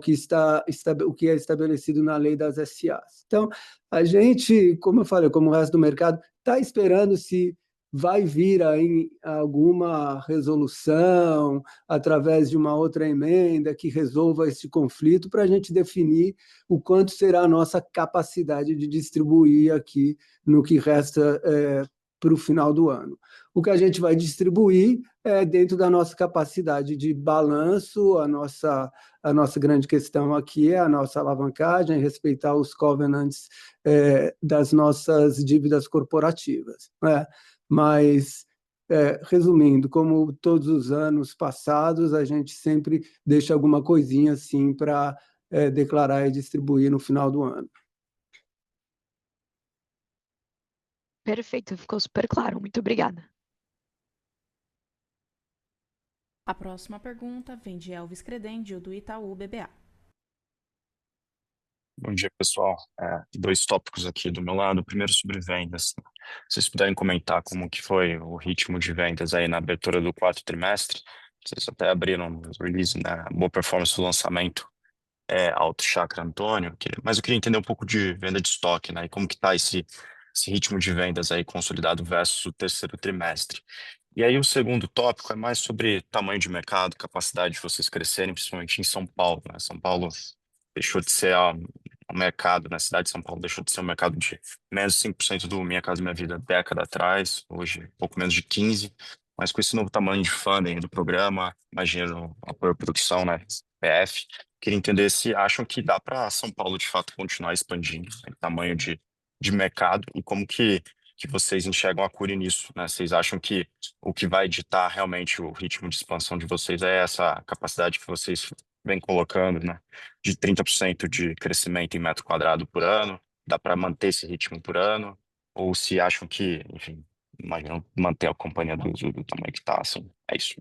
que é estabelecido na lei das SAs. Então, a gente, como eu falei, como o resto do mercado, está esperando se vai vir aí alguma resolução através de uma outra emenda que resolva esse conflito para a gente definir o quanto será a nossa capacidade de distribuir aqui no que resta para o final do ano. O que a gente vai distribuir é dentro da nossa capacidade de balanço. A nossa grande questão aqui é a nossa alavancagem, respeitar os covenants das nossas dívidas corporativas, né? Mas Resumindo, como todos os anos passados, a gente sempre deixa alguma coisinha assim para declarar e distribuir no final do ano. Perfeito, ficou super claro. Muito obrigada. A próxima pergunta vem de Elvis Credendio, do Itaú BBA. Bom dia, pessoal. Dois tópicos aqui do meu lado. Primeiro sobre vendas. Se vocês puderem comentar como que foi o ritmo de vendas aí na abertura do quarto trimestre. Vocês até abriram no release, né? Boa performance do lançamento Alto Chakra Antônio. Mas eu queria entender um pouco de venda de estoque, né? E como que tá esse ritmo de vendas aí consolidado versus o terceiro trimestre. E aí o segundo tópico é mais sobre tamanho de mercado, capacidade de vocês crescerem, principalmente em São Paulo, né? São Paulo deixou de ser um mercado, na cidade de São Paulo deixou de ser um mercado de menos de 5% do Minha Casa Minha Vida década atrás, hoje pouco menos de 15%, mas com esse novo tamanho de funding do programa, mais dinheiro, apoio à produção, né, PF, queria entender se acham que dá para São Paulo de fato continuar expandindo em tamanho de mercado e como que vocês enxergam a Cury nisso, né? Vocês acham que o que vai ditar realmente o ritmo de expansão de vocês é essa capacidade que vocês vêm colocando, né? De 30% de crescimento em metro quadrado por ano? Dá para manter esse ritmo por ano? Ou se acham que, enfim, imaginam manter a companhia do tamanho que está, assim? É isso.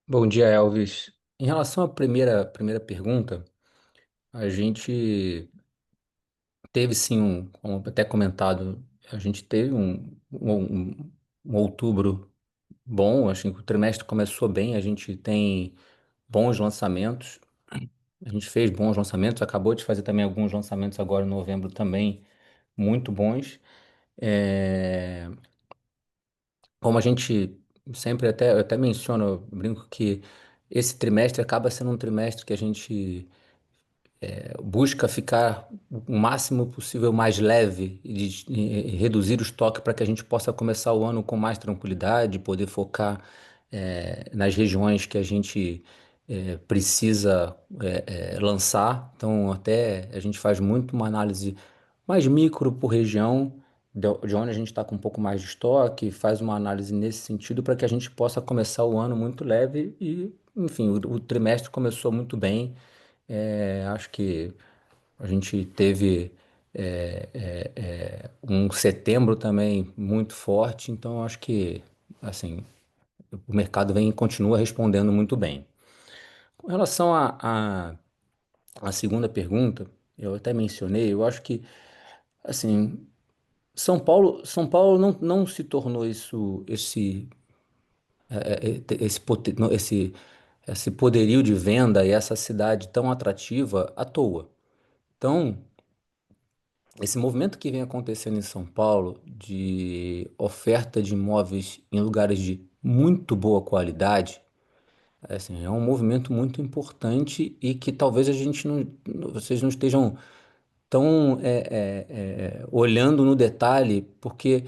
Bom dia, Elvis. Em relação à primeira pergunta, a gente teve sim, como até comentado, a gente teve um outubro bom, acho que o trimestre começou bem, a gente tem bons lançamentos, a gente fez bons lançamentos, acabou de fazer também alguns lançamentos agora em novembro também, muito bons. É, Como a gente sempre eu até menciono, eu brinco que esse trimestre acaba sendo um trimestre que a gente busca ficar o máximo possível mais leve e reduzir o estoque para que a gente possa começar o ano com mais tranquilidade, poder focar nas regiões que a gente precisa lançar. Então, até a gente faz muito uma análise mais micro por região, de onde a gente está com um pouco mais de estoque, faz uma análise nesse sentido para que a gente possa começar o ano muito leve e, enfim, o trimestre começou muito bem. Acho que a gente teve um setembro também muito forte, então acho que assim o mercado continua respondendo muito bem. Com relação à segunda pergunta, eu até mencionei, eu acho que assim São Paulo não se tornou esse poderio de venda e essa cidade tão atrativa à toa. Então, esse movimento que vem acontecendo em São Paulo de oferta de imóveis em lugares de muito boa qualidade, assim, é um movimento muito importante e que talvez vocês não estejam tão olhando no detalhe, porque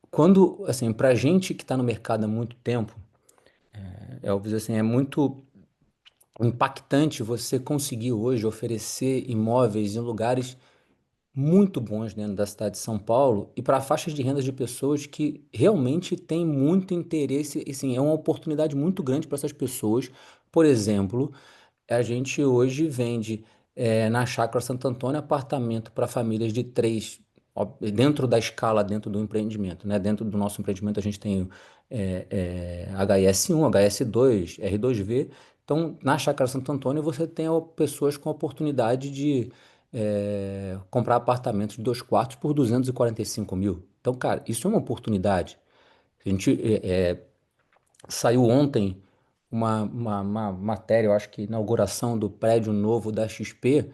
quando, assim, para gente que está no mercado há muito tempo, Elvis, assim, é muito impactante você conseguir hoje oferecer imóveis em lugares muito bons dentro da cidade de São Paulo e para faixas de renda de pessoas que realmente têm muito interesse, e sim, é uma oportunidade muito grande para essas pessoas. Por exemplo, a gente hoje vende na Chácara Santo Antônio apartamento para famílias de três, dentro da escala, dentro do empreendimento, né? Dentro do nosso empreendimento a gente tem HS1, HS2, R2V. Então, na Chácara Santo Antônio você tem pessoas com oportunidade de comprar apartamentos de 2 quartos por 245 mil. Então, cara, isso é uma oportunidade. A gente saiu ontem uma matéria, eu acho que inauguração do prédio novo da XP,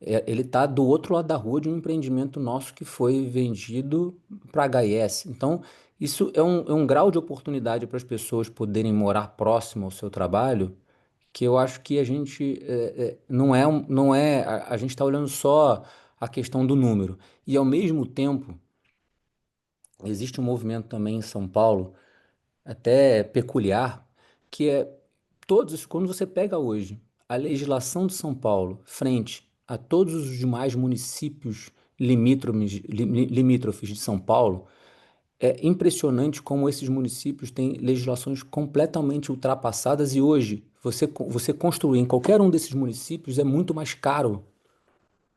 ele está do outro lado da rua de um empreendimento nosso que foi vendido para HS. Então, isso é um grau de oportunidade para as pessoas poderem morar próximo ao seu trabalho, que eu acho que a gente não é a gente está olhando só a questão do número. E ao mesmo tempo, existe um movimento também em São Paulo até peculiar, que é quando você pega hoje a legislação de São Paulo frente a todos os demais municípios limítrofes de São Paulo, é impressionante como esses municípios têm legislações completamente ultrapassadas e hoje você construir em qualquer um desses municípios é muito mais caro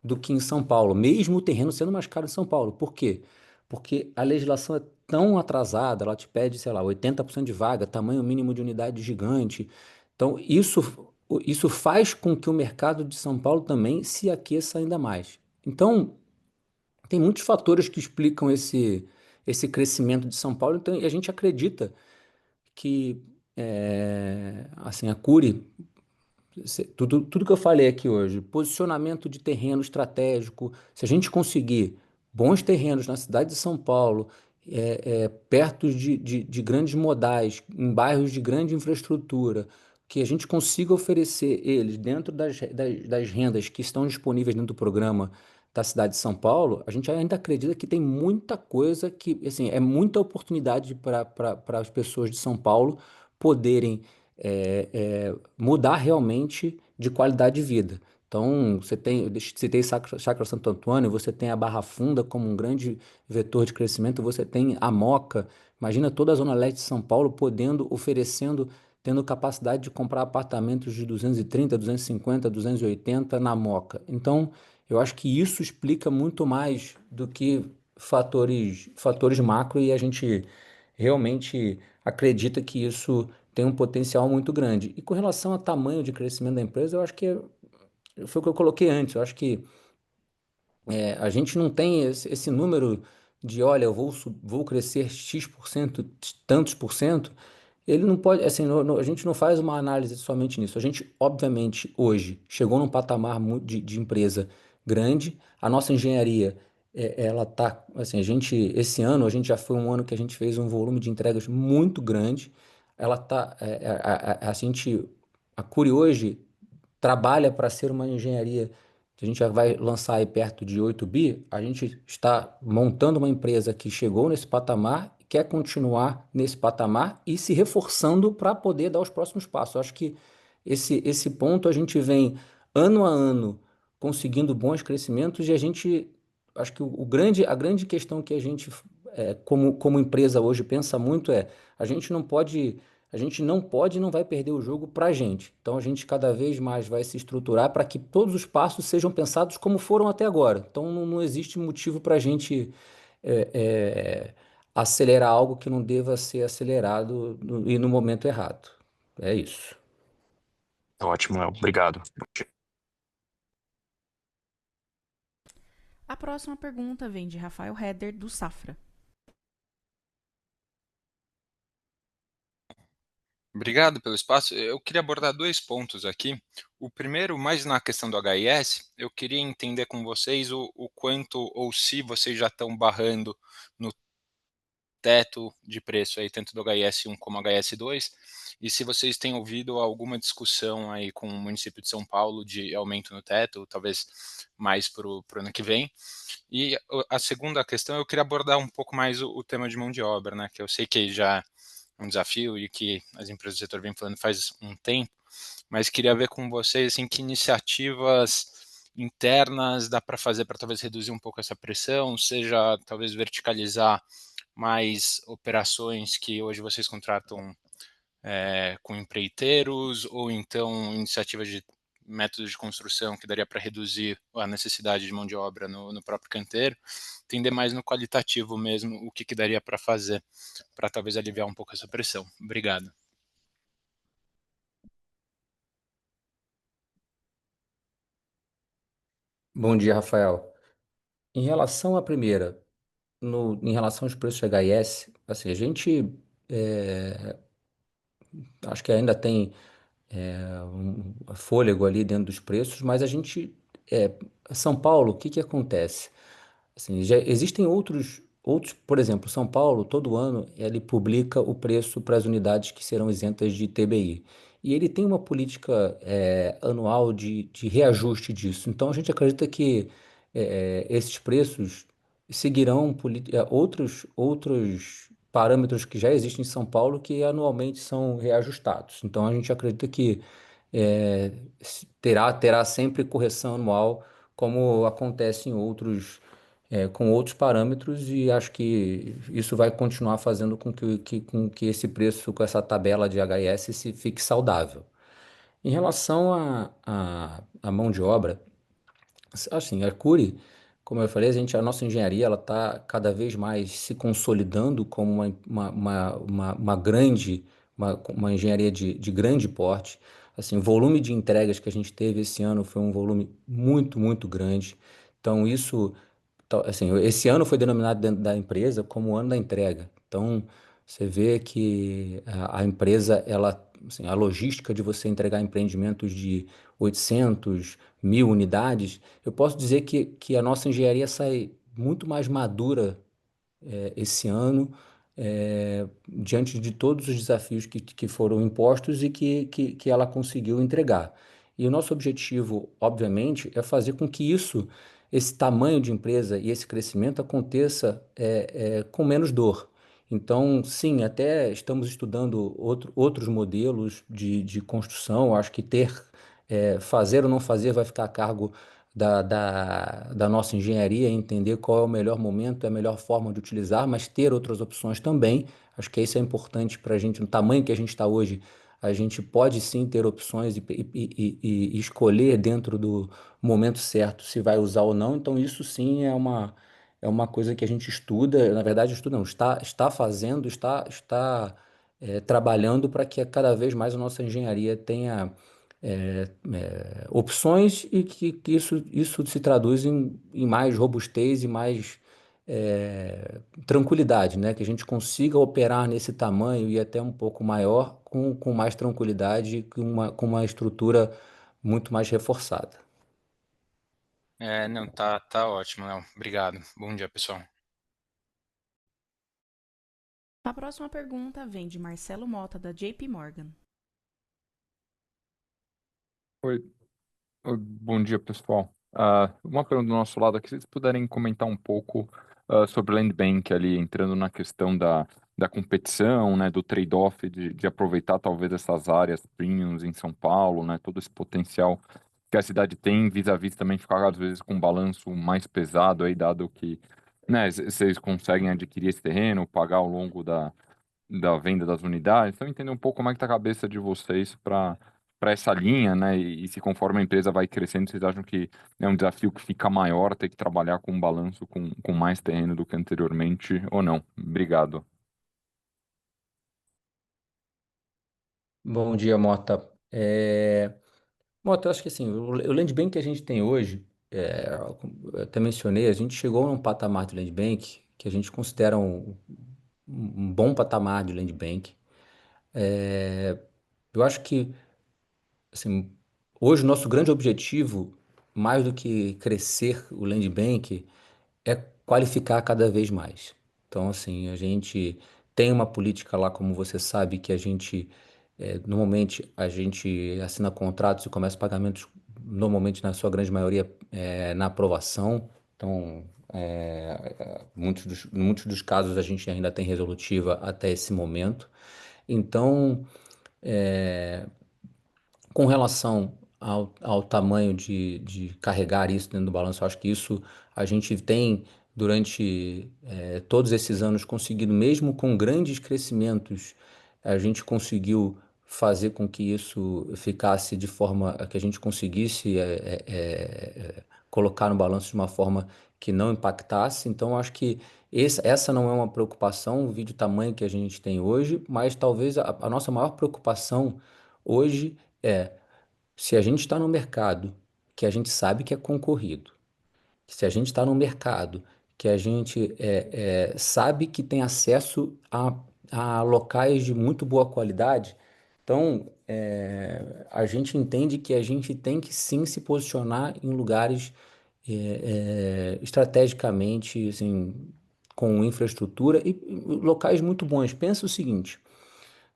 do que em São Paulo, mesmo o terreno sendo mais caro em São Paulo. Por quê? Porque a legislação é tão atrasada, ela te pede, sei lá, 80% de vaga, tamanho mínimo de unidade gigante. Então, isso faz com que o mercado de São Paulo também se aqueça ainda mais. Então, tem muitos fatores que explicam esse crescimento de São Paulo, então, e a gente acredita que assim, a Cury tudo que eu falei aqui hoje, posicionamento de terreno estratégico, se a gente conseguir bons terrenos na cidade de São Paulo, perto de grandes modais, em bairros de grande infraestrutura, que a gente consiga oferecer eles dentro das rendas que estão disponíveis dentro do programa da cidade de São Paulo, a gente ainda acredita que tem muita coisa que, assim, é muita oportunidade para as pessoas de São Paulo poderem mudar realmente de qualidade de vida. Então, eu citei Chácara Santo Antônio, você tem a Barra Funda como um grande vetor de crescimento, você tem a Moca, imagina toda a Zona Leste de São Paulo tendo capacidade de comprar apartamentos de 230, 250, 280 na Moca. Então, eu acho que isso explica muito mais do que fatores macro e a gente realmente acredita que isso tem um potencial muito grande. E com relação ao tamanho de crescimento da empresa, eu acho que foi o que eu coloquei antes. Eu acho que a gente não tem esse número de, olha, vou crescer X%, tantos por cento. Ele não pode, assim, a gente não faz uma análise somente nisso. A gente, obviamente, hoje chegou num patamar de empresa grande. A nossa engenharia, ela tá, assim, esse ano, a gente já foi um ano que a gente fez um volume de entregas muito grande. Ela tá, a Cury hoje trabalha para ser uma engenharia que a gente já vai lançar aí perto de 8 bi, a gente está montando uma empresa que chegou nesse patamar, quer continuar nesse patamar e se reforçando para poder dar os próximos passos. Eu acho que esse ponto a gente vem ano a ano conseguindo bons crescimentos e acho que a grande questão que a gente, como empresa hoje pensa muito a gente não pode a gente não pode e não vai perder o jogo para a gente. Então a gente cada vez mais vai se estruturar para que todos os passos sejam pensados como foram até agora. Então não existe motivo para a gente é, é, acelerar algo que não deva ser acelerado e no momento errado. É isso. Ótimo, Léo. Obrigado. A próxima pergunta vem de Rafael Heder, do Safra. Obrigado pelo espaço. Eu queria abordar dois pontos aqui. O primeiro, mais na questão do HIS, eu queria entender com vocês o quanto ou se vocês já estão barrando no teto de preço aí, tanto do HS1 como HS2, e se vocês têm ouvido alguma discussão aí com o município de São Paulo de aumento no teto, talvez mais para o ano que vem. E a segunda questão, eu queria abordar um pouco mais o tema de mão de obra, né, que eu sei que já é um desafio e que as empresas do setor vêm falando faz um tempo, mas queria ver com vocês assim, que iniciativas internas dá para fazer para talvez reduzir um pouco essa pressão, seja talvez verticalizar mais operações que hoje vocês contratam com empreiteiros, ou então iniciativas de métodos de construção que daria para reduzir a necessidade de mão de obra no próprio canteiro, entender mais no qualitativo mesmo o que daria para fazer para talvez aliviar um pouco essa pressão. Obrigado. Bom dia, Rafael. Em relação à primeira, em relação aos preços HIS, assim, a gente acho que ainda tem fôlego ali dentro dos preços, mas é, São Paulo, o que que acontece? Assim, já existem outros, por exemplo, São Paulo, todo ano, ele publica o preço para as unidades que serão isentas de TBI. E ele tem uma política anual de reajuste disso. Então, a gente acredita que esses preços seguirão outros parâmetros que já existem em São Paulo que anualmente são reajustados. Então, a gente acredita que terá sempre correção anual, como acontece em com outros parâmetros, e acho que isso vai continuar fazendo com que esse preço, com essa tabela de HIS, se fique saudável. Em relação à mão de obra, assim, a Cury, como eu falei, a nossa engenharia ela está cada vez mais se consolidando como uma grande, uma engenharia de grande porte. Assim, o volume de entregas que a gente teve esse ano foi um volume muito, muito grande. Então, assim, esse ano foi denominado dentro da empresa como o ano da entrega. Então, você vê que a empresa, assim, a logística de você entregar empreendimentos de 800, 1.000 unidades, eu posso dizer que a nossa engenharia sai muito mais madura esse ano, diante de todos os desafios que foram impostos e que ela conseguiu entregar. E o nosso objetivo, obviamente, é fazer com que esse tamanho de empresa e esse crescimento aconteça com menos dor. Então, sim, até estamos estudando outros modelos de construção. Acho que fazer ou não fazer vai ficar a cargo da nossa engenharia, entender qual é o melhor momento, a melhor forma de utilizar, mas ter outras opções também. Acho que isso é importante para a gente, no tamanho que a gente está hoje, a gente pode sim ter opções e escolher dentro do momento certo se vai usar ou não. Então, isso sim é uma coisa que a gente estuda, na verdade, estuda não, está fazendo, trabalhando para que cada vez mais a nossa engenharia tenha opções e que isso se traduz em mais robustez e mais tranquilidade, né? Que a gente consiga operar nesse tamanho e até um pouco maior com mais tranquilidade e com uma estrutura muito mais reforçada. Não, tá ótimo, Léo. Obrigado. Bom dia, pessoal. A próxima pergunta vem de Marcelo Mota, da JP Morgan. Oi, bom dia, pessoal. Uma pergunta do nosso lado aqui, se vocês puderem comentar um pouco sobre o Land Bank ali, entrando na questão da competição, né, do trade-off de aproveitar talvez essas áreas premiums em São Paulo, né, todo esse potencial que a cidade tem, vis-à-vis também ficar às vezes com um balanço mais pesado aí, dado que, né, vocês conseguem adquirir esse terreno, pagar ao longo da venda das unidades. Então, entender um pouco como é que está a cabeça de vocês para essa linha, né? E se conforme a empresa vai crescendo, vocês acham que é um desafio que fica maior ter que trabalhar com um balanço com mais terreno do que anteriormente ou não? Obrigado. Bom dia, Mota. Mota, eu acho que assim, o Land Bank que a gente tem hoje, eu até mencionei, a gente chegou num patamar de Land Bank que a gente considera um bom patamar de Land Bank. Eu acho que, assim, hoje o nosso grande objetivo, mais do que crescer o Land Bank, é qualificar cada vez mais. Então, assim, a gente tem uma política lá, como você sabe, que normalmente, a gente assina contratos e começa pagamentos, normalmente, na sua grande maioria, na aprovação. Então, muitos dos casos a gente ainda tem resolutiva até esse momento. Então, com relação ao tamanho de carregar isso dentro do balanço, eu acho que isso a gente tem, durante todos esses anos, conseguido, mesmo com grandes crescimentos, a gente conseguiu fazer com que isso ficasse de forma a que a gente conseguisse colocar no balanço de uma forma que não impactasse. Então, eu acho que essa não é uma preocupação, o tamanho que a gente tem hoje, mas talvez a nossa maior preocupação hoje é se a gente está no mercado que a gente sabe que é concorrido, se a gente está no mercado que a gente sabe que tem acesso a locais de muito boa qualidade, então a gente entende que a gente tem que sim se posicionar em lugares estrategicamente, assim, com infraestrutura e locais muito bons. Pensa o seguinte.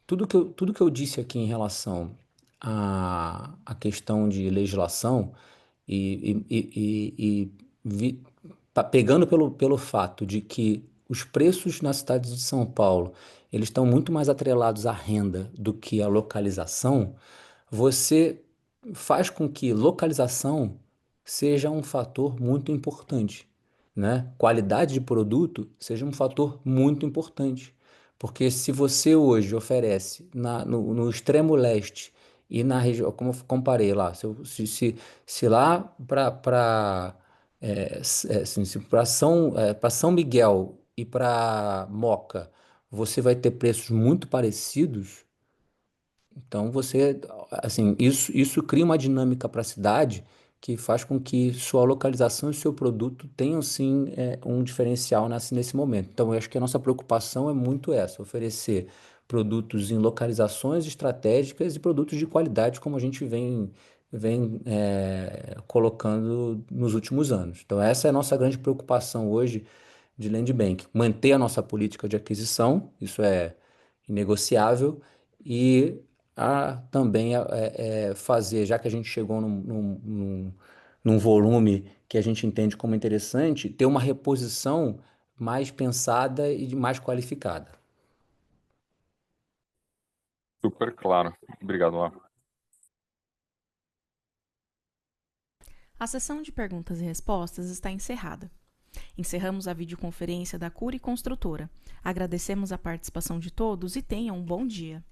Tudo que eu disse aqui em relação à questão de legislação pegando pelo fato de que os preços na cidade de São Paulo eles estão muito mais atrelados à renda do que à localização, você faz com que localização seja um fator muito importante. né, qualidade de produto seja um fator muito importante. Porque se você hoje oferece no extremo leste e na região, como eu comparei lá, se lá para assim, para São Miguel e para Moca você vai ter preços muito parecidos, então você, assim, isso cria uma dinâmica para a cidade que faz com que sua localização e seu produto tenham sim um diferencial nesse momento. Então eu acho que a nossa preocupação é muito essa, oferecer produtos em localizações estratégicas e produtos de qualidade como a gente vem colocando nos últimos anos. Então essa é a nossa grande preocupação hoje de Land Bank, manter a nossa política de aquisição, isso é inegociável, e também fazer, já que a gente chegou num volume que a gente entende como interessante, ter uma reposição mais pensada e mais qualificada. Super claro. Obrigado, Lá. A sessão de perguntas e respostas está encerrada. Encerramos a videoconferência da Cury Construtora. Agradecemos a participação de todos e tenham um bom dia.